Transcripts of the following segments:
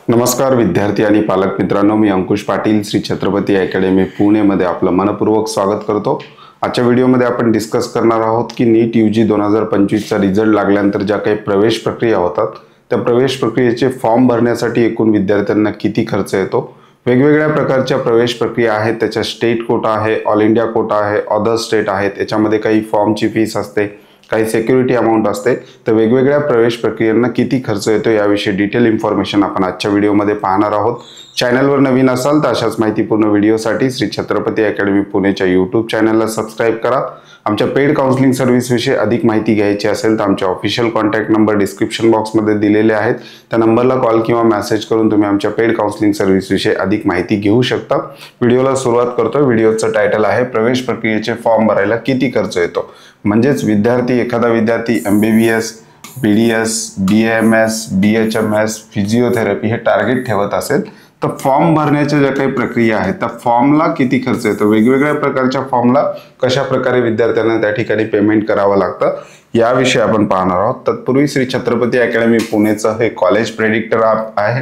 नमस्कार विद्यार्थी आणि पालक मित्रांनो, मी अंकुश पाटील श्री छत्रपती अकॅडमी पुणे मध्ये आपलं मनपूर्वक स्वागत करतो। आजच्या व्हिडिओमध्ये आपण डिस्कस करणार आहोत की नीट यूजी 2025 चा रिझल्ट लागल्यानंतर ज्या काही प्रवेश प्रक्रिया होतात त्या प्रवेश प्रक्रियेचे फॉर्म भरण्यासाठी एकूण विद्यार्थ्यांना किती खर्च येतो। वेगवेगळ्या प्रकारच्या प्रवेश प्रक्रिया आहेत, त्याच्या स्टेट कोटा आहे, ऑल इंडिया कोटा आहे, अदर स्टेट आहेत। याच्यामध्ये काही फॉर्मची फीस असते, काही सिक्युरिटी अमाउंट असते। तर वेगवेगळ्या प्रवेश प्रक्रियांना किती खर्च येतो याविषयी डिटेल इन्फॉर्मेशन आपण आजच्या व्हिडिओमध्ये पाहणार आहोत। चॅनलवर नवीन असाल तर अशाच माहितीपूर्ण व्हिडिओसाठी श्री छत्रपती अकॅडमी पुणेच्या यूट्यूब चॅनलला सबस्क्राईब करा। आमच्या पेड काउन्सिलिंग सर्व्हिस विषयी अधिक माहिती घ्यायची असेल तर आमचे ऑफिशियल कॉन्टॅक्ट नंबर डिस्क्रिप्शन बॉक्समध्ये दिलेले आहेत। त्या नंबरला कॉल किंवा मेसेज करून तुम्ही आमच्या पेड काउन्सिलिंग सर्व्हिस विषयी अधिक माहिती घेऊ शकता। व्हिडिओला सुरुवात करतो। व्हिडिओचं टायटल आहे प्रवेश प्रक्रियेचे फॉर्म भरायला किती खर्च येतो। म्हणजेच एखादा विद्यार्थी MBBS, BDS, BAMS, BHMS, physiotherapy हे टार्गेट ठेवत असेल तर फॉर्म भरण्याच्या ज्या काही प्रक्रिया आहेत त्या फॉर्मला किती खर्च येतो, वेगवेगळ्या प्रकारच्या फॉर्मला कशा प्रकारे विद्यार्थ्यांना त्या ठिकानी पेमेंट करावं लागतं याविषयी आपण पाहणार आहोत। तत्पूर्वी श्री छत्रपती अकॅडमी पुणेचं हे कॉलेज प्रेडिक्टर ॲप आहे।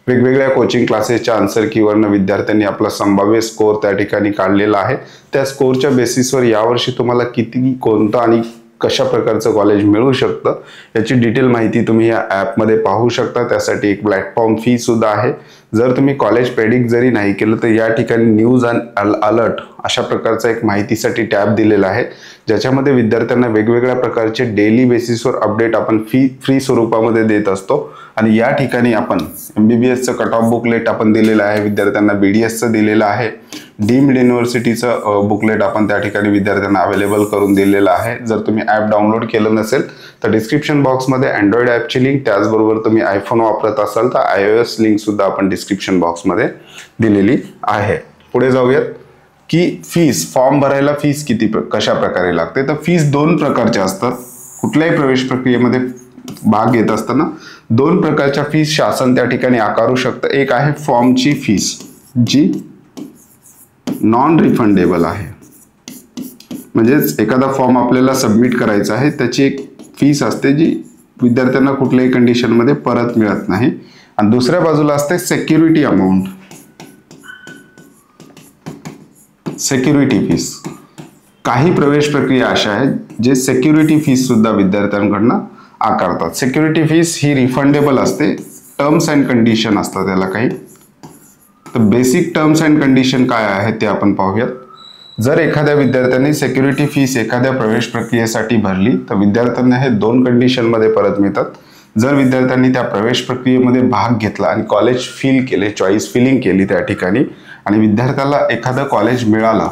वेगवेगळ्या कोचिंग क्लासेसच्या आन्सर कीवरनं विद्यार्थ्यांनी आपला संभाव्य स्कोर त्या ठिकाणी काढलेला आहे। त्या स्कोरच्या बेसिसवर यावर्षी तुम्हाला किती, कोणतं आणि कशा प्रकारचं कॉलेज मिळू शकतं याची डिटेल माहिती तुम्ही या ॲपमध्ये पाहू शकता। त्यासाठी एक प्लॅटफॉर्म फी सुद्धा आहे। जर तुम्ही कॉलेज प्रेडिक्ट जरी नाही केलं तर या ठिकाणी न्यूज अँड अलर्ट अशा प्रकारचा एक माहितीसाठी टॅब दिलेला आहे, ज्याच्यामध्ये विद्यार्थ्यांना वेगवेगळ्या प्रकारचे डेली बेसिसवर अपडेट आपण फ्री स्वरूपामध्ये देत असतो। आणि या ठिकाणी आपण MBBSचं कट ऑफ बुकलेट आपण दिलेलं आहे, विद्यार्थ्यांना BDSचं दिलेलं आहे, डीम्ड युनिव्हर्सिटीचं बुकलेट आपण त्या ठिकाणी विद्यार्थ्यांना अवेलेबल करून दिलेलं आहे। जर तुम्ही ॲप डाउनलोड केलं नसेल तर डिस्क्रिप्शन बॉक्समध्ये अँड्रॉइड ॲपची लिंक, त्याचबरोबर तुम्ही आयफोन वापरत असाल तर iOS लिंक सुद्धा आपण डिस्क्रिप्शन बॉक्समध्ये दिलेली आहे। पुढे जाऊयात की फीस, फॉर्म भरायला फीस कशा प्रकारे लागते। तर फीस दोन प्रकारच्या असतात। कुठल्याही प्रवेश प्रक्रियेमध्ये भाग घेत असताना दोन प्रकारच्या फीस शासन त्या ठिकाणी आकारू शकतं। एक आहे फॉर्मची फीस जी नॉन रिफंडेबल आहे, म्हणजेच एखादा फॉर्म आपल्याला सबमिट करायचा आहे त्याची एक फीस असते जी विद्यार्थ्यांना कुठल्याही कंडिशनमध्ये परत मिळत नाही। आणि दुसऱ्या बाजूला असते सिक्युरिटी अमाउंट, सिक्युरिटी फीस। काही प्रवेश प्रक्रिया अशा आहेत जे सिक्युरिटी फीस सुद्धा विद्यार्थ्यांकडनं आकारतात। सिक्युरिटी फीस ही रिफंडेबल असते, टर्म्स अँड कंडिशन असतात त्याला काही। तर बेसिक टर्म्स अँड कंडिशन काय आहे ते आपण पाहूयात। जर एखाद्या विद्यार्थ्यांनी सिक्युरिटी फीस एखाद्या प्रवेश प्रक्रियेसाठी भरली तर विद्यार्थ्यांना हे दोन कंडिशनमध्ये परत मिळतात। जर विद्यार्थ्यांनी त्या प्रवेश प्रक्रियेमध्ये भाग घेतला आणि कॉलेज फिल केले, चॉईस फिलिंग केली त्या ठिकाणी, आणि विद्यार्थ्याला एखादं कॉलेज मिळालं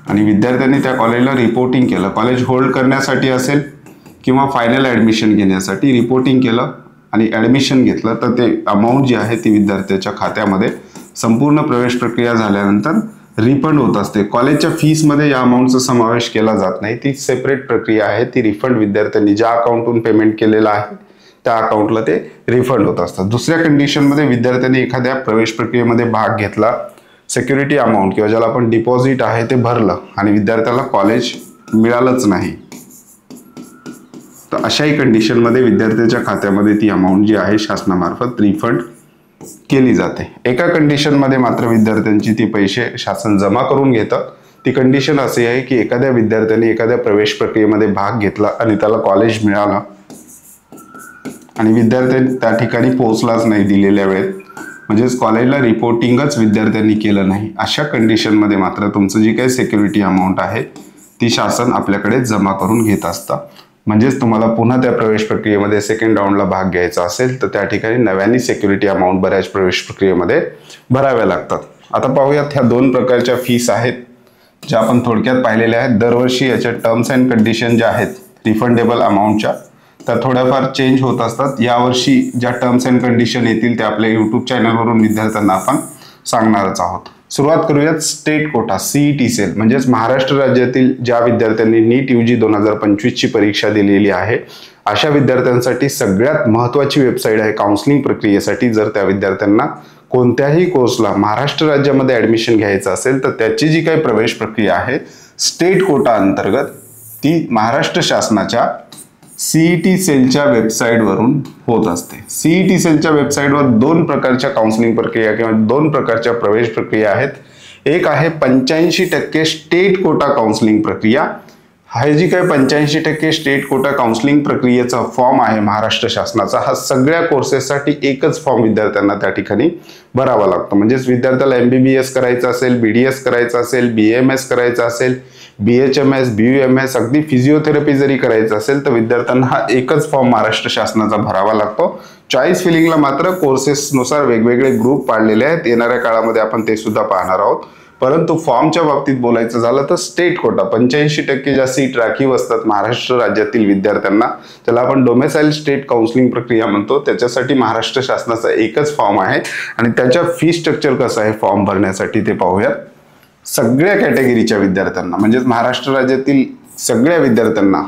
आणि विद्यार्थ्यांनी त्या कॉलेजला रिपोर्टिंग केलं, कॉलेज होल्ड करण्यासाठी असेल किंवा फायनल ॲडमिशन घेण्यासाठी रिपोर्टिंग केलं आणि ॲडमिशन घेतलं तर ते अमाऊंट जी आहे ती विद्यार्थ्याच्या खात्यामध्ये संपूर्ण प्रवेश प्रक्रिया झाल्यानंतर रिफंड होत असते। कॉलेजच्या फीसमध्ये या अमाऊंटचा समावेश केला जात नाही, ती सेपरेट प्रक्रिया आहे। ती रिफंड विद्यार्थ्यांनी ज्या अकाउंटून पेमेंट केलेलं आहे त्या अकाउंटला ते रिफंड होत असतात। दुसऱ्या कंडिशनमध्ये विद्यार्थ्यांनी एखाद्या प्रवेश प्रक्रियेमध्ये भाग घेतला, सिक्युरिटी अमाऊंट किंवा ज्याला आपण डिपॉझिट आहे ते भरलं आणि विद्यार्थ्याला कॉलेज मिळालंच नाही, तर अशाही कंडिशनमध्ये विद्यार्थ्याच्या खात्यामध्ये ती अमाऊंट जी आहे शासनामार्फत रिफंड केली जाते। एका कंडिशनमध्ये मात्र विद्यार्थ्यांची ती पैसे शासन जमा करून घेतं। ती कंडिशन अशी आहे की एखाद्या विद्यार्थ्याने एखाद्या प्रवेश प्रक्रियेमध्ये भाग घेतला आणि त्याला कॉलेज मिळालं आणि विद्यार्थी त्या ठिकाणी पोहोचलाच नाही दिलेल्या वेळेत, म्हणजेच कॉलेजला रिपोर्टिंगच विद्यार्थ्यांनी केलं नाही, अशा कंडिशनमध्ये मात्र तुमचं जी काही सिक्युरिटी अमाऊंट आहे ती शासन आपल्याकडे जमा करून घेत असतं। म्हणजेच तुम्हाला पुन्हा त्या प्रवेश प्रक्रियेमध्ये सेकंड राऊंडला भाग घ्यायचा असेल तर त्या ठिकाणी नव्याने सिक्युरिटी अमाऊंट बऱ्याच प्रवेश प्रक्रियेमध्ये भराव्या लागतात। आता पाहूयात ह्या दोन प्रकारच्या फीस आहेत ज्या आपण थोडक्यात पाहिलेल्या आहेत। दरवर्षी याच्या टर्म्स अँड कंडिशन ज्या आहेत रिफंडेबल अमाऊंटच्या त्या थोड्याफार चेंज होत असतात। यावर्षी ज्या टर्म्स अँड कंडिशन येतील त्या आपल्या यूट्यूब चॅनलवरून विद्यार्थ्यांना आपण सांगणारच आहोत। सुरुवात करूयात स्टेट कोटा CET सेल, म्हणजेच महाराष्ट्र राज्यातील ज्या विद्यार्थ्यांनी नीट यूजी 2025 ची परीक्षा दिलेली आहे अशा विद्यार्थ्यांसाठी सगळ्यात महत्त्वाची वेबसाईट आहे काउन्सिलिंग प्रक्रियेसाठी। जर त्या विद्यार्थ्यांना कोणत्याही कोर्सला महाराष्ट्र राज्यामध्ये ॲडमिशन घ्यायचं असेल तर त्याची जी काही प्रवेश प्रक्रिया आहे स्टेट कोटा अंतर्गत ती महाराष्ट्र शासनाच्या सीईटी सेलच्या वेबसाईटवरून होत असते. सीईटी सेलच्या वेबसाईटवर दोन प्रकारच्या काउन्सिलिंग प्रक्रिया किंवा दोन प्रकारच्या प्रवेश प्रक्रिया आहेत. एक आहे 85% स्टेट कोटा काउन्सिलिंग प्रक्रिया. हा जी काही 85% स्टेट कोटा काउन्सिलिंग प्रक्रियेचा फॉर्म आहे महाराष्ट्र शासनाचा, हा सगळ्या कोर्सेससाठी एकच फॉर्म विद्यार्थ्यांना त्या ठिकाणी भरावा लागतो. म्हणजेच विद्यार्थ्याला MBBS करायचं असेल, BDS करायचं असेल, BAMS करायचं असेल, BHMS, BUMS, अगदी फिजिओथेरपी जरी करायचं असेल तर विद्यार्थ्यांना हा एकच फॉर्म महाराष्ट्र शासनाचा भरावा लागतो. चॉईस फिलिंगला मात्र कोर्सेसनुसार वेगवेगळे ग्रुप पाडलेले आहेत. येणाऱ्या काळामध्ये आपण ते सुद्धा पाहणार आहोत. परंतु फॉर्मच्या बाबतीत बोलायचं झालं तर स्टेट कोटा 85% ज्या सीट राखीव असतात महाराष्ट्र राज्यातील विद्यार्थ्यांना, त्याला आपण डोमेसाइल स्टेट काउन्सिलिंग प्रक्रिया म्हणतो, त्याच्यासाठी महाराष्ट्र शासनाचा एकच फॉर्म आहे. आणि त्याच्या फी स्ट्रक्चर कसं आहे फॉर्म भरण्यासाठी ते पाहूयात. सगळ्या कॅटेगरीच्या विद्यार्थ्यांना म्हणजेच महाराष्ट्र राज्यातील सगळ्या विद्यार्थ्यांना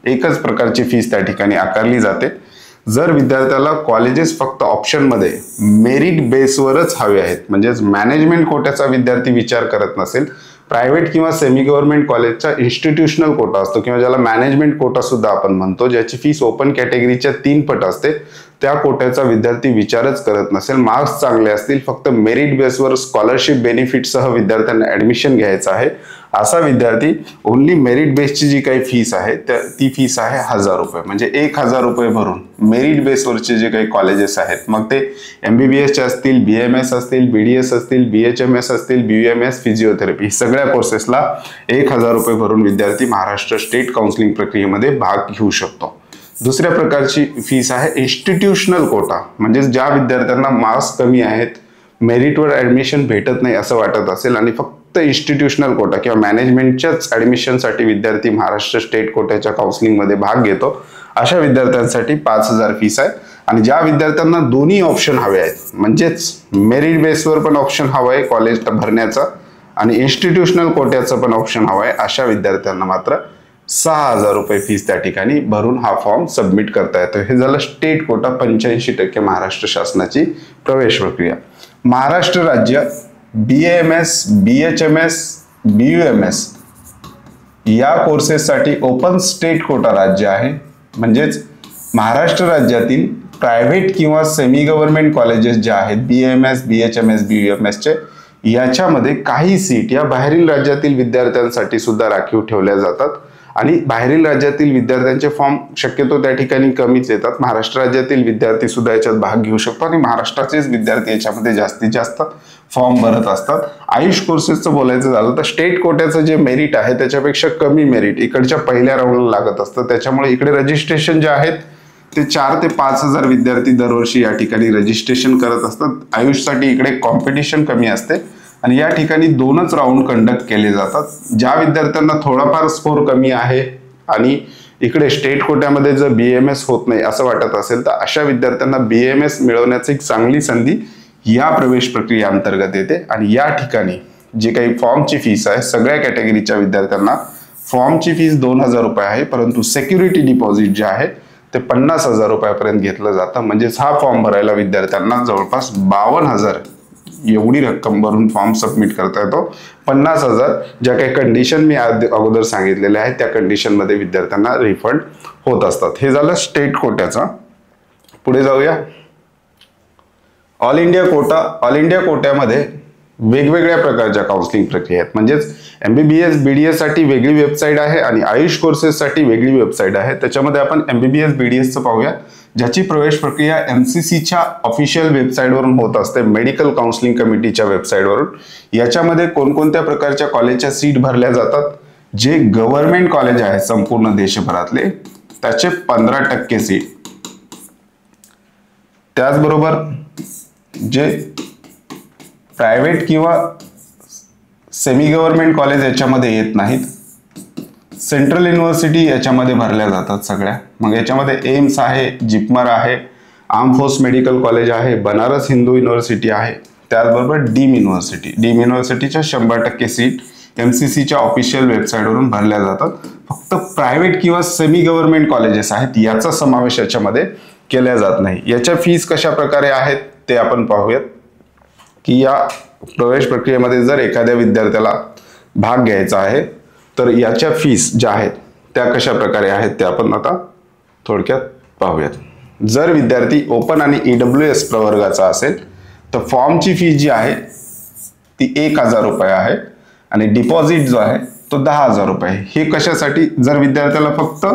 एकच प्रकारची फीस त्या ठिकाणी आकारली जाते. जर विद्यार्थ्याला कॉलेजेस फक्त ऑप्शनमध्ये मेरिट बेसवरच हवे आहेत, म्हणजेच मॅनेजमेंट कोट्याचा विद्यार्थी विचार करत नसेल, प्रायव्हेट किंवा सेमी गव्हर्नमेंट कॉलेजचा इन्स्टिट्यूशनल कोटा असतो किंवा ज्याला मॅनेजमेंट कोटा सुद्धा आपण म्हणतो, ज्याची फीस ओपन कॅटेगरीच्या 3 पट असते, त्या कोट्याचा विद्यार्थी विचारच करत नसेल, मार्क्स चांगले असतील, फक्त मेरिट बेसवर स्कॉलरशिप बेनिफिटसह विद्यार्थ्यांना ऍडमिशन घ्यायचं आहे, असा विद्यार्थी ओनली मेरिट बेसची जी काही फीस आहे ती फीस आहे 1000 रुपये. म्हणजे 1000 रुपये भरून मेरिट बेसवरचे जे काही कॉलेजेस आहेत, मग ते MBBS असतील, BMS असतील, BDS असतील, BHMS असतील, BUMS, फिजिओथेरपी, सगळ्या कोर्सेसला 1000 रुपये भरून विद्यार्थी महाराष्ट्र स्टेट काउन्सिलिंग प्रक्रियेमध्ये भाग घेऊ शकतो. दुसऱ्या प्रकारची फीस आहे इन्स्टिट्यूशनल कोटा. म्हणजे ज्या विद्यार्थ्यांना मार्क्स कमी आहेत, मेरिटवर ऍडमिशन भेटत नाही असं वाटत असेल आणि फक्त इन्स्टिट्यूशनल कोटा किंवा मॅनेजमेंटच्याच ऍडमिशनसाठी विद्यार्थी महाराष्ट्र स्टेट कोट्याच्या काउन्सिलिंगमध्ये भाग घेतो, अशा विद्यार्थ्यांसाठी 5000 फीस आहे. आणि ज्या विद्यार्थ्यांना दोन्ही ऑप्शन हवे आहेत, म्हणजेच मेरिट बेसवर पण ऑप्शन हवं आहे कॉलेज भरण्याचा आणि इन्स्टिट्यूशनल कोट्याचं पण ऑप्शन हवं आहे, अशा विद्यार्थ्यांना मात्र 6000 रुपये फीस त्या ठिकाणी भरून हा फॉर्म सबमिट करता येतो. हे झालं स्टेट कोटा 85% महाराष्ट्र शासनाची प्रवेश प्रक्रिया. महाराष्ट्र राज्य BAMS, BHMS, BUMS या कोर्सेससाठी ओपन स्टेट कोटा राज्य आहे. म्हणजेच महाराष्ट्र राज्यातील प्रायव्हेट किंवा सेमी गव्हर्नमेंट कॉलेजेस जे आहेत BAMS, BHMS, BUMS चे, याच्यामध्ये काही सीट या बाहेरील राज्यातील विद्यार्थ्यांसाठी सुद्धा राखीव ठेवल्या जातात. आणि बाहेरील राज्यातील विद्यार्थ्यांचे फॉर्म शक्यतो त्या ठिकाणी कमीच येतात. महाराष्ट्र राज्यातील विद्यार्थी सुद्धा याच्यात भाग घेऊ शकतो आणि महाराष्ट्राचेच विद्यार्थी याच्यामध्ये जास्तीत जास्त फॉर्म भरत असतात. आयुष कोर्सेसचं बोलायचं झालं तर स्टेट कोट्याचं जे मेरिट आहे त्याच्यापेक्षा कमी मेरिट इकडच्या पहिल्या राऊंडला लागत असतं. त्याच्यामुळे इकडे रजिस्ट्रेशन जे आहेत ते 4 ते 5000 विद्यार्थी दरवर्षी या ठिकाणी रजिस्ट्रेशन करत असतात. आयुषसाठी इकडे कॉम्पिटिशन कमी असते आणि या ठिकाणी 2च राऊंड कंडक्ट केले जातात. ज्या विद्यार्थ्यांना थोडाफार स्कोर कमी आहे आणि इकडे स्टेट कोट्यामध्ये जर BAMS होत नाही असं वाटत असेल तर अशा विद्यार्थ्यांना BAMS मिळवण्याची एक चांगली संधी या प्रवेश प्रक्रिया अंतर्गत येते. आणि या ठिकाणी जे काही फॉर्मची फीस आहे, सगळ्या कॅटेगरीच्या विद्यार्थ्यांना फॉर्मची फीस 2000 रुपये आहे, परंतु सिक्युरिटी डिपॉझिट जे आहे ते 50,000 रुपयापर्यंत घेतलं जातं. म्हणजेच हा फॉर्म भरायला विद्यार्थ्यांना जवळपास 52,000 एवढी रक्कम भरून फॉर्म सबमिट करता येतो. 50,000 ज्या काही कंडिशन मी अगोदर सांगितलेल्या आहेत त्या कंडिशन मध्ये विद्यार्थ्यांना रिफंड होत असतात. हे झालं स्टेट कोट्याचा. पुढे जाऊया. All India quota. All India कोट्यामध्ये वेगवेगळ्या प्रकारच्या काउन्सिलिंग प्रक्रिया आहेत. म्हणजेच MBBS, BDS साठी वेगळी वेबसाईट आहे आणि आयुष कोर्सेससाठी वेगळी वेबसाईट आहे. त्याच्यामध्ये आपण MBBS, BDS चं पाहूया, ज्याची प्रवेश प्रक्रिया MCCच्या ऑफिशियल वेबसाईटवरून होत असते, मेडिकल काउन्सिलिंग कमिटीच्या वेबसाईटवरून. याच्यामध्ये कोणकोणत्या प्रकारच्या कॉलेजच्या सीट भरल्या जातात, जे गव्हर्नमेंट कॉलेज आहे संपूर्ण देशभरातले त्याचे 15% सीट, त्याचबरोबर जे प्रायव्हेट किंवा सेमी गव्हर्नमेंट कॉलेज याच्यामध्ये येत नाहीत, सेंट्रल युनिव्हर्सिटी याच्यामध्ये भरल्या जातात सगळ्या. मग याच्यामध्ये एम्स आहे, जिपमर आहे, आर्म फोर्स मेडिकल कॉलेज आहे, बनारस हिंदू युनिव्हर्सिटी आहे, त्याचबरोबर डीम युनिव्हर्सिटी. डीम युनिव्हर्सिटीच्या 100% सीट MCCच्या ऑफिशियल वेबसाईटवरून भरल्या जातात. फक्त प्रायव्हेट किंवा सेमी गव्हर्नमेंट कॉलेजेस आहेत याचा समावेश याच्यामध्ये केल्या जात नाही. याच्या फीस कशा प्रकारे आहेत ते आपण पाहूयात. की या प्रवेश प्रक्रियेमध्ये जर एखाद्या विद्यार्थ्याला भाग घ्यायचा आहे तर याच्या फीस ज्या आहेत त्या कशा प्रकारे आहेत ते आपण आता थोडक्यात पाहूयात. जर विद्यार्थी ओपन आणि EWS प्रवर्गाचा असेल तर फॉर्मची फी जी आहे ती 1000 रुपये आहे आणि डिपॉझिट जो आहे तो 10,000 रुपये. हे कशासाठी? जर विद्यार्थ्याला फक्त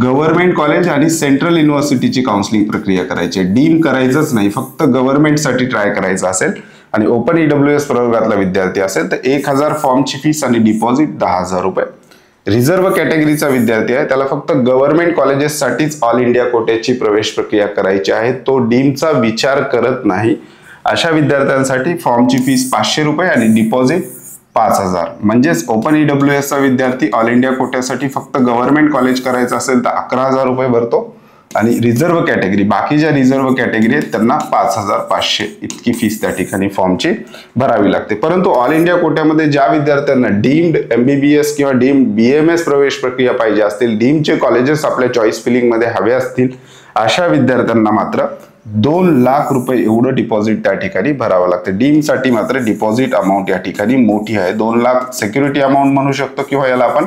गव्हर्नमेंट कॉलेज आणि सेंट्रल युनिव्हर्सिटीची काउन्सिलिंग प्रक्रिया करायची आहे, डीम करायचंच नाही, फक्त गव्हर्नमेंटसाठी ट्राय करायचं असेल आणि ओपन EWS प्रवर्गातला विद्यार्थी असेल तर 1000 फॉर्मची फीस आणि डिपॉझिट 10,000 रुपये. रिझर्व्ह कॅटेगरीचा विद्यार्थी आहे त्याला फक्त गव्हर्नमेंट कॉलेजेससाठीच ऑल इंडिया कोट्याची प्रवेश प्रक्रिया करायची आहे, तो डीमचा विचार करत नाही. अशा विद्यार्थ्यांसाठी फॉर्मची फीस 500 रुपये आणि डिपॉझिट 5,000. म्हणजेच ओपन EWS चा विद्यार्थी ऑल इंडिया कोट्यासाठी फक्त गव्हर्नमेंट कॉलेज करायचं असेल तर 11,000 रुपये भरतो आणि रिझर्व्ह कॅटेगरी, बाकी ज्या रिझर्व्ह कॅटेगरी आहेत त्यांना 5,500 इतकी फीस त्या ठिकाणी फॉर्मची भरावी लागते. परंतु ऑल इंडिया कोट्यामध्ये ज्या विद्यार्थ्यांना डीम्ड MBBS किंवा डीम्ड BMS प्रवेश प्रक्रिया पाहिजे असतील, डीमचे कॉलेजेस आपल्या चॉईस फिलिंग मध्ये हवे असतील, अशा विद्यार्थ्यांना मात्र 2 लाख रुपये एवढं डिपॉझिट त्या ठिकाणी भरावं लागतं. डीम साठी मात्र डिपॉझिट अमाऊंट या ठिकाणी मोठी आहे. 2 लाख सिक्युरिटी अमाऊंट म्हणू शकतो किंवा याला आपण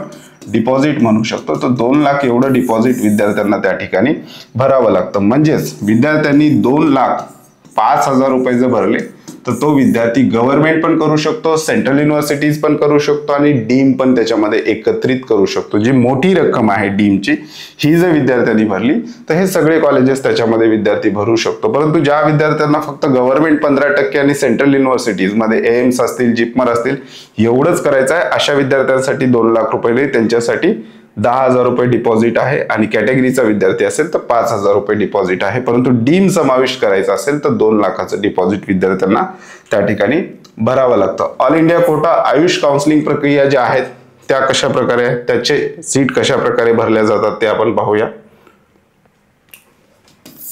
डिपॉझिट म्हणू शकतो. तर 2 लाख एवढं डिपॉझिट विद्यार्थ्यांना त्या ठिकाणी भरावं लागतं. म्हणजेच विद्यार्थ्यांनी 2,05,000 रुपये जर भरले तर तो विद्यार्थी गव्हर्नमेंट पण करू शकतो, सेंट्रल युनिव्हर्सिटीज पण करू शकतो आणि डीम पण त्याच्यामध्ये एकत्रित करू शकतो. जी मोठी रक्कम आहे डीमची, ही जर विद्यार्थ्यांनी भरली तर हे सगळे कॉलेजेस त्याच्यामध्ये विद्यार्थी भरू शकतो. परंतु ज्या विद्यार्थ्यांना फक्त गव्हर्नमेंट 15% आणि सेंट्रल युनिव्हर्सिटीज मध्ये एम्स असतील, जिपमर असतील एवढंच करायचं आहे, अशा विद्यार्थ्यांसाठी 2 लाख रुपये नाही, त्यांच्यासाठी 10,000 रुपये डिपॉझिट आहे आणि कॅटेगरीचा विद्यार्थी असेल तर 5,000 रुपये डिपॉझिट आहे. परंतु डीम समाविष्ट करायचा असेल तर 2 लाखाचं डिपॉझिट विद्यार्थ्यांना त्या ठिकाणी भरावं लागतं. All India Kota Ayush counselling प्रक्रिया ज्या आहेत त्या कशा प्रकारे आहेत, त्याचे सीट कशा प्रकारे भरल्या जातात ते आपण पाहूया.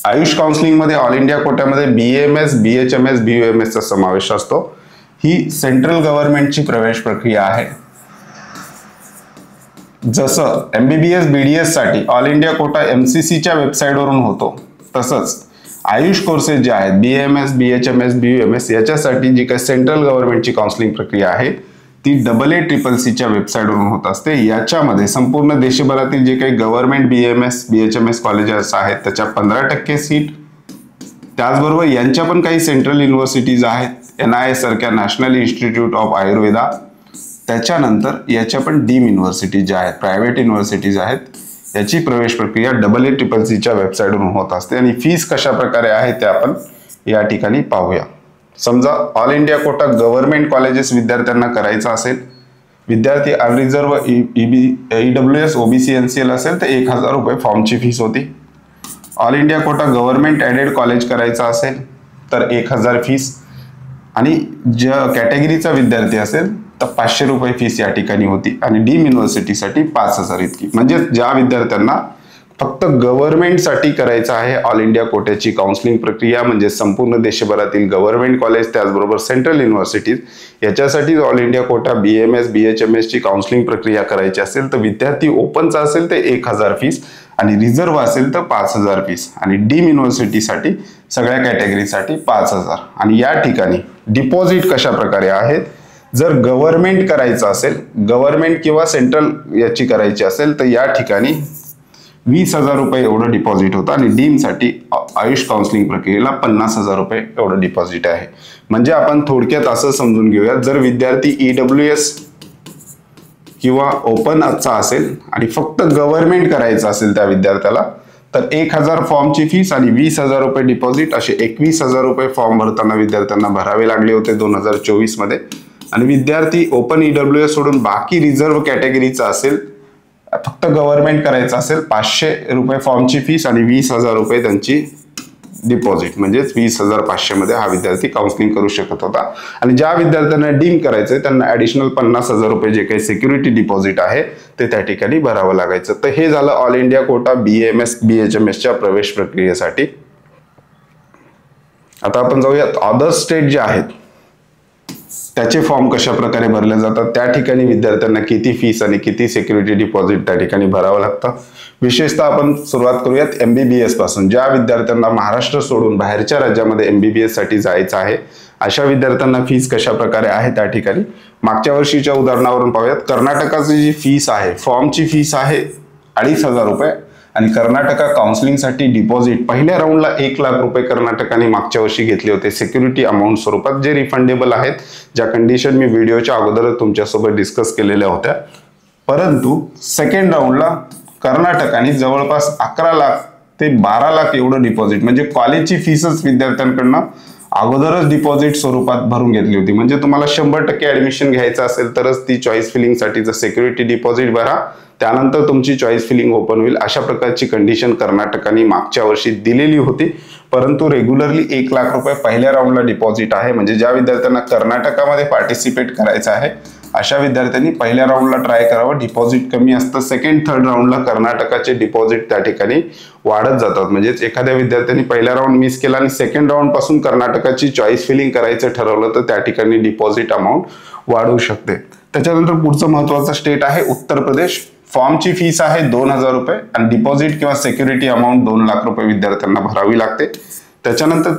आयुष काउन्सिलिंग मध्ये ऑल इंडिया कोट्यामध्ये BAMS, BHMS, BUMS चा समावेश असतो. ही सेंट्रल गव्हर्नमेंटची प्रवेश प्रक्रिया आहे. जसं MBBS BDS साठी ऑल इंडिया कोटा MCCच्या वेबसाईटवरून होतो, तसंच आयुष कोर्सेस जे आहेत BAMS, BHMS, BUMS याच्यासाठी जी काही सेंट्रल गव्हर्नमेंटची काउन्सिलिंग प्रक्रिया आहे ती AACCच्या वेबसाईटवरून होत असते. याच्यामध्ये संपूर्ण देशभरातील जे काही गव्हर्नमेंट BAMS, BHMS कॉलेजेस आहेत त्याच्या 15% सीट, त्याचबरोबर यांच्या पण काही सेंट्रल युनिव्हर्सिटीज आहेत, NIH सारख्या नॅशनल इन्स्टिट्यूट ऑफ आयुर्वेदा, त्याच्यानंतर याच्या पण डीम युनिव्हर्सिटी ज्या आहेत, प्रायव्हेट युनिव्हर्सिटीज आहेत, याची प्रवेश प्रक्रिया AACCच्या वेबसाईटवरून होत असते. आणि फीस कशा प्रकारे आहे ते आपण या ठिकाणी पाहूया. समजा all India quota government colleges विद्यार्थ्यांना करायचा असेल, विद्यार्थी अनरिझर्व्ह EWS OBC NCL असेल तर 1,000 रुपये फॉर्मची फीस होती. All India quota government aided college करायचा असेल तर 1,000 फीस आणि ज्या कॅटेगरीचा विद्यार्थी असेल तर 500 रुपये फीस या ठिकाणी होती आणि डीम युनिव्हर्सिटीसाठी 5,000 इतकी. म्हणजे ज्या विद्यार्थ्यांना फक्त गव्हर्नमेंटसाठी करायचं आहे ऑल इंडिया कोट्याची काउन्सिलिंग प्रक्रिया, म्हणजे संपूर्ण देशभरातील गव्हर्नमेंट कॉलेज त्याचबरोबर सेंट्रल युनिव्हर्सिटीज याच्यासाठी all India Kota BAMS, BHMS ची काउन्सिलिंग प्रक्रिया करायची असेल तर विद्यार्थी ओपनचा असेल तर 1,000 फीस आणि रिझर्व्ह असेल तर 5,000 फीस आणि डीम युनिव्हर्सिटीसाठी सगळ्या कॅटेगरीसाठी 5,000. आणि या ठिकाणी डिपॉझिट कशा प्रकारे आहेत, जर गव्हर्नमेंट करायचं असेल, गव्हर्नमेंट किंवा सेंट्रल याची करायची असेल तर या ठिकाणी 20,000 रुपये एवढं डिपॉझिट होतं आणि डीम साठी आयुष काउन्सिलिंग प्रक्रियेला 50,000 रुपये एवढं डिपॉझिट आहे. म्हणजे आपण थोडक्यात असं समजून घेऊया, जर विद्यार्थी EWS किंवा ओपनचा असेल आणि फक्त गव्हर्नमेंट करायचं असेल त्या विद्यार्थ्याला तर 1,000 फॉर्मची फीस आणि 20,000 रुपये डिपॉझिट असे 21,000 रुपये फॉर्म भरताना विद्यार्थ्यांना भरावे लागले होते 2024 मध्ये. आणि विद्यार्थी ओपन EWS सोडून बाकी रिझर्व्ह कॅटेगरीचा असेल, फक्त गव्हर्नमेंट करायचं असेल 500 रुपये फॉर्मची फीस आणि 20,000 रुपये त्यांची डिपॉझिट, म्हणजेच 20,500 मध्ये हा विद्यार्थी काउन्सिलिंग करू शकत होता. आणि ज्या विद्यार्थ्यांना डीम करायचंय त्यांना ऍडिशनल 50,000 रुपये जे काही सिक्युरिटी डिपॉझिट आहे ते त्या ठिकाणी भरावं लागायचं. तर हे झालं all India Kota BAMS BHMS च्या प्रवेश प्रक्रियेसाठी. आता आपण जाऊयात अदर स्टेट जे आहेत त्याचे फॉर्म कशा प्रकारे भरले जातात, त्या ठिकाणी विद्यार्थ्यांना किती फीस आणि किती सिक्युरिटी डिपॉझिट त्या ठिकाणी भरावं लागतं. विशेषतः आपण सुरुवात करूयात MBBS पासून. ज्या विद्यार्थ्यांना महाराष्ट्र सोडून बाहेरच्या राज्यामध्ये MBBS साठी जायचं आहे अशा विद्यार्थ्यांना फीस कशा प्रकारे आहे त्या ठिकाणी मागच्या वर्षीच्या उदाहरणावरून पाहूयात. कर्नाटकाची जी फीस आहे, फॉर्मची फीस आहे 2,500 रुपये आणि कर्नाटका काउन्सिलिंगसाठी डिपॉझिट पहिल्या राऊंडला 1 लाख रुपये कर्नाटकाने मागच्या वर्षी घेतले होते सिक्युरिटी अमाऊंट स्वरूपात, जे रिफंडेबल आहेत, ज्या कंडिशन मी व्हिडिओच्या अगोदरच तुमच्यासोबत डिस्कस केलेल्या होत्या. परंतु सेकंड राऊंडला कर्नाटकाने जवळपास 11 लाख ते 12 लाख एवढं डिपॉझिट, म्हणजे कॉलेजची फीसच विद्यार्थ्यांकडनं अगोदरच डिपॉझिट स्वरूपात भरून घेतली होती. म्हणजे तुम्हाला 100% ऍडमिशन घ्यायचं असेल तरच ती चॉईस फिलिंगसाठीचं सिक्युरिटी डिपॉझिट भरा, त्यानंतर तुमची चॉईस फिलिंग ओपन होईल. अशा प्रकारची कंडिशन कर्नाटकाने मागच्या वर्षी दिलेली होती. परंतु रेग्युलरली 1 लाख रुपये पहिल्या राऊंडला डिपॉझिट आहे. म्हणजे ज्या विद्यार्थ्यांना कर्नाटकामध्ये पार्टिसिपेट करायचं आहे अशा विद्यार्थ्यांनी पहिल्या राऊंडला ट्राय करावं. डिपॉझिट कमी असतं. सेकंड थर्ड राऊंडला कर्नाटकाचे डिपॉझिट त्या ठिकाणी वाढत जातात. म्हणजेच एखाद्या विद्यार्थ्यांनी पहिला राऊंड मिस केला आणि सेकंड राऊंड पासून कर्नाटकाची चॉईस फिलिंग करायचं ठरवलं तर त्या ठिकाणी डिपॉझिट अमाऊंट वाढू शकते. त्याच्यानंतर पुढचं महत्वाचं स्टेट आहे उत्तर प्रदेश. फॉर्मची फीस आहे 2000 रुपये आणि डिपॉझिट किंवा सिक्युरिटी अमाऊंट 2 लाख रुपये विद्यार्थ्यांना भरावी लागते. त्याच्यानंतर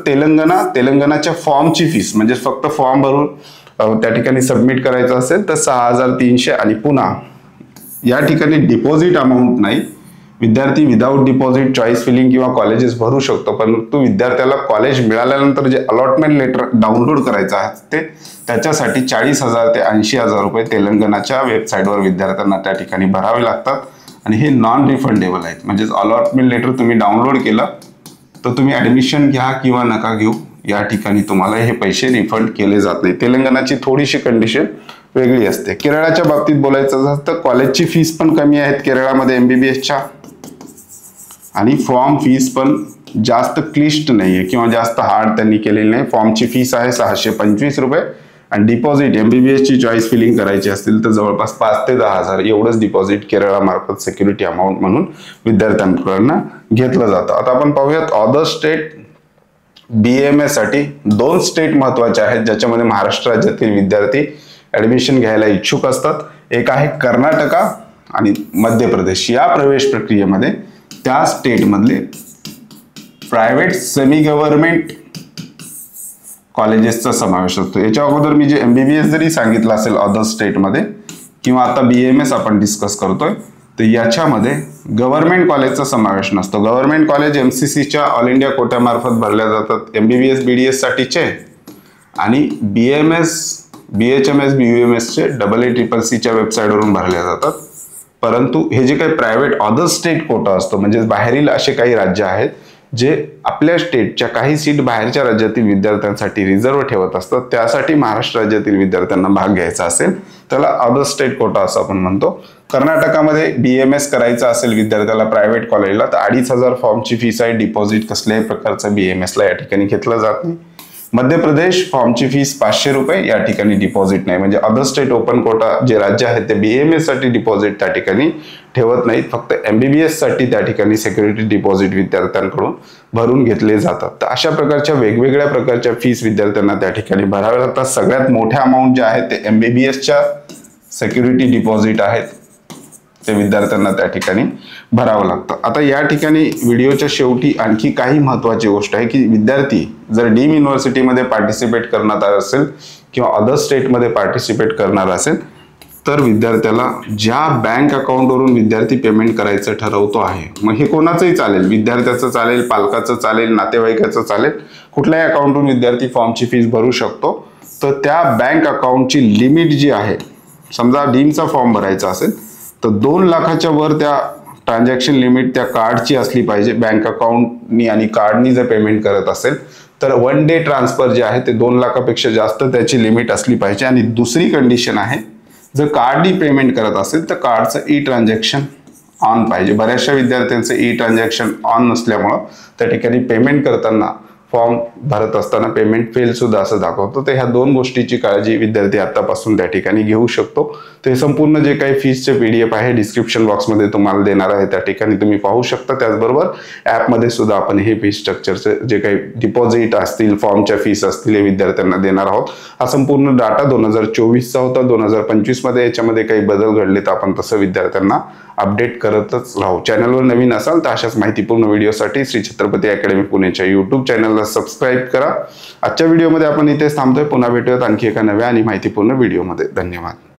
तेलंगणाच्या फॉर्मची फीस म्हणजे फक्त फॉर्म भरून त्या ठिकाणी सबमिट करायचं असेल तर 6300 आणि पुन्हा या ठिकाणी डिपॉझिट अमाऊंट नाही. विद्यार्थी विदाऊट डिपॉझिट चॉईस फिलिंग किंवा कॉलेजेस भरू शकतो. परंतु विद्यार्थ्याला कॉलेज मिळाल्यानंतर जे अलॉटमेंट लेटर डाउनलोड करायचं असते त्याच्यासाठी 40,000 ते 80,000 रुपये तेलंगणाच्या वेबसाईटवर विद्यार्थ्यांना त्या ठिकाणी भरावे लागतात आणि हे नॉन रिफंडेबल आहेत. म्हणजेच अलॉटमेंट लेटर तुम्ही डाउनलोड केलं तर तुम्ही ऍडमिशन घ्या किंवा नका घेऊ, या ठिकाणी तुम्हाला हे पैसे रिफंड केले जात नाही. तेलंगणाची थोडीशी कंडिशन वेगळी असते. केरळाच्या बाबतीत बोलायचं झालं तर कॉलेजची फीस पण कमी आहेत केरळमध्ये MBBSच्या आणि फॉर्म फीस पण जास्त क्लिष्ट नाहीये किंवा जास्त हार्ड त्यांनी केलेली नाही. फॉर्मची फीस आहे 625 रुपये आणि डिपॉझिट MBBSची चॉईस फिलिंग करायची असतील तर जवळपास 5 ते 10,000 एवढंच डिपॉझिट केरळामार्फत सिक्युरिटी अमाऊंट म्हणून विद्यार्थ्यांकडून घेतलं जातं. आता आपण पाहूयात अदर स्टेट. BAMS साठी 2 स्टेट महत्वाचे आहेत ज्याच्यामध्ये महाराष्ट्र राज्यातील विद्यार्थी ऍडमिशन घ्यायला इच्छुक असतात. एक आहे कर्नाटका आणि मध्य प्रदेश. या प्रवेश प्रक्रियेमध्ये त्या स्टेटमधले प्रायव्हेट सेमी गव्हर्नमेंट कॉलेजेसचा समावेश असतो. याच्या अगोदर मी जे MBBS जरी सांगितलं असेल अदर स्टेटमध्ये किंवा आता BAMS आपण डिस्कस करतोय तर याच्यामध्ये गव्हर्नमेंट कॉलेजचा समावेश नसतो. गव्हर्नमेंट कॉलेज MCCच्या ऑल इंडिया कोट्यामार्फत भरल्या जातात. MBBS BDS साठीचे आणि BAMS BHMS BUMSचे AACCCच्या वेबसाईटवरून भरल्या जातात. परंतु हे जे काही प्रायव्हेट अदर स्टेट कोटा असतो म्हणजे बाहेरील असे काही राज्य आहेत जे आपल्या स्टेटच्या काही सीट बाहेरच्या राज्यातील विद्यार्थ्यांसाठी रिझर्व्ह ठेवत असतात. त्यासाठी महाराष्ट्र राज्यातील विद्यार्थ्यांना भाग घ्यायचा असेल त्याला अदर स्टेट कोटा असं आपण म्हणतो. कर्नाटकामध्ये BAMS करायचं असेल विद्यार्थ्याला प्रायव्हेट कॉलेजला तर 2,500 फॉर्मची फीस आहे. डिपॉझिट कसल्याही प्रकारचं BAMS ला या ठिकाणी घेतलं जात नाही. मध्य प्रदेश फॉर्मची फीस 500 रुपये, या ठिकाणी डिपॉझिट नाही. म्हणजे अदर स्टेट ओपन कोटा जे राज्य आहेत ते BAMS साठी डिपॉझिट त्या ठिकाणी ठेवत नाहीत. फक्त MBBS साठी त्या ठिकाणी सिक्युरिटी डिपॉझिट विद्यार्थ्यांकडून भरून घेतले जातात. तर अशा प्रकारच्या वेगवेगळ्या प्रकारच्या फीस विद्यार्थ्यांना त्या ठिकाणी भराव्या लागतात. सगळ्यात मोठ्या अमाऊंट ज्या आहेत ते MBBSच्या सिक्युरिटी डिपॉझिट आहेत ते विद्यार्थ्यांना त्या ठिकाणी भरावं लागतं. आता या ठिकाणी व्हिडिओच्या शेवटी आणखी काही महत्वाची गोष्ट आहे की विद्यार्थी जर डीम युनिव्हर्सिटीमध्ये पार्टिसिपेट करणार असेल किंवा अदर स्टेटमध्ये पार्टिसिपेट करणार असेल तर विद्यार्थ्याला ज्या बँक अकाउंटवरून विद्यार्थी पेमेंट करायचं ठरवतो आहे, मग हे कोणाचंही चालेल, विद्यार्थ्याचं चालेल, पालकाचं चालेल, नातेवाईकाचं चालेल, कुठल्याही अकाउंटवरून विद्यार्थी फॉर्मची फीस भरू शकतो. तर त्या बँक अकाउंटची लिमिट जी आहे, समजा डीमचा फॉर्म भरायचा असेल तर 2 लाखाच्या वर त्या ट्रान्झॅक्शन लिमिट त्या कार्डची असली पाहिजे. बँक अकाउंटनी आणि कार्डनी जर पेमेंट करत असेल तर 1 डे ट्रान्सफर जे आहे ते 2 लाखापेक्षा जास्त त्याची लिमिट असली पाहिजे. आणि दुसरी कंडिशन आहे, जर कार्डनी पेमेंट करत असेल तर कार्डचं ट्रान्झॅक्शन ऑन पाहिजे. बऱ्याचशा विद्यार्थ्यांचं ट्रान्झॅक्शन ऑन नसल्यामुळं त्या ठिकाणी पेमेंट करताना फॉर्म भरत असताना पेमेंट फेल सुद्धा असं दाखवतो. तर ह्या 2 गोष्टीची काळजी विद्यार्थी आतापासून त्या ठिकाणी घेऊ शकतो. ते संपूर्ण जे काही फीसचे PDF आहे डिस्क्रिप्शन बॉक्समध्ये तुम्हाला देणार आहे, त्या ठिकाणी तुम्ही पाहू शकता. त्याचबरोबर ॲपमध्ये सुद्धा आपण हे फीस स्ट्रक्चरचे जे काही डिपॉझिट असतील, फॉर्मच्या फीस असतील हे विद्यार्थ्यांना देणार आहोत. हा संपूर्ण डाटा 2024चा होता. 2025 मध्ये याच्यामध्ये काही बदल घडले तर आपण तसं विद्यार्थ्यांना अपडेट करतच राहू. चॅनलवर नवीन असाल तर अशाच माहितीपूर्ण व्हिडिओसाठी श्री छत्रपती अकॅडमी पुणेच्या YouTube चॅनलला सबस्क्राईब करा. आजच्या व्हिडिओमध्ये आपण इथेच थांबतोय. पुन्हा भेटूयात आणखी एका नव्या आणि माहितीपूर्ण व्हिडिओमध्ये. धन्यवाद.